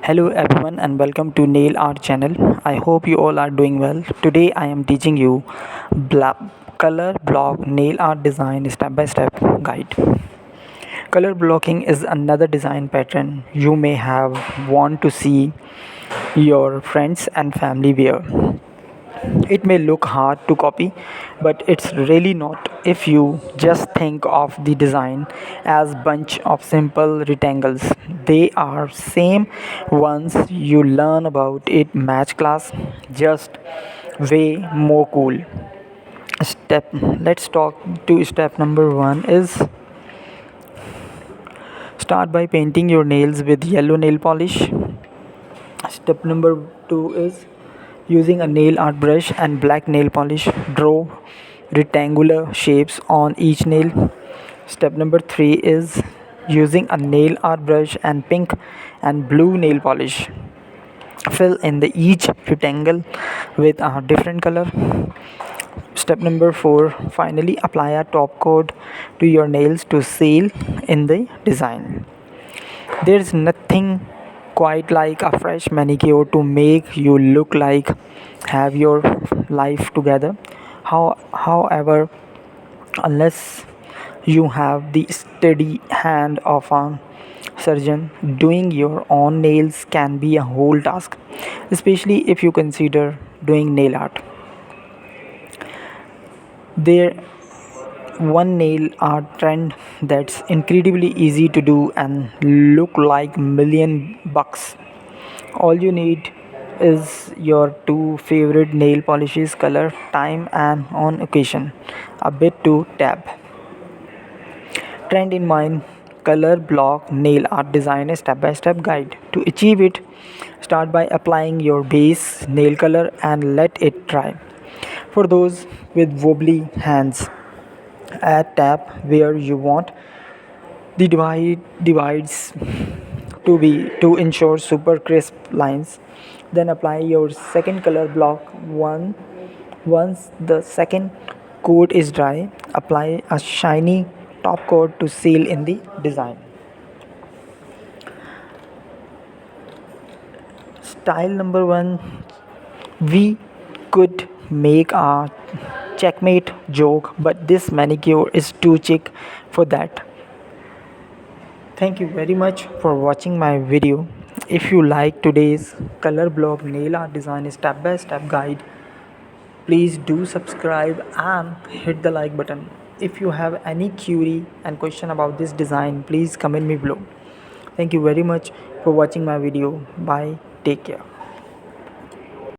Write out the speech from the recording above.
Hello everyone and welcome to Nail Art channel. I hope you all are doing well. Today I am teaching you color block nail art design step by step guide. Color blocking is another design pattern you may have want to see your friends and family wear. It may look hard to copy, but it's really not if you just think of the design as bunch of simple rectangles. They are same ones you learn about it match class, just way more cool. Step let's talk to step number 1 is start by painting your nails with yellow nail polish. Step number 2 is using a nail art brush and black nail polish, draw rectangular shapes on each nail. Step number 3 is using a nail art brush and pink and blue nail polish. Fill in the each rectangle with a different color. Step number 4, finally apply a top coat to your nails to seal in the design. There's nothing quite like a fresh manicure to make you look like have your life together. However, unless you have the steady hand of a surgeon, doing your own nails can be a whole task, especially if you consider doing nail art. There one nail art trend that's incredibly easy to do and look like million bucks. All you need is your two favorite nail polishes, color, time, and on occasion a bit to tap. Trend in mind, color block nail art design a step by step guide. To achieve it, start by applying your base nail color and let it dry. For those with wobbly hands, add tap where you want the divides to ensure super crisp lines. Then apply your second color block. Once the second coat is dry, apply a shiny top coat to seal in the design. Style number 1, we could make a checkmate joke, but this manicure is too chic for that. Thank you very much for watching my video. If you like today's color block nail art design step by step guide, please do subscribe and hit the like button. If you have any query and question about this design, please comment me below. Thank you very much for watching my video. Bye. Take care.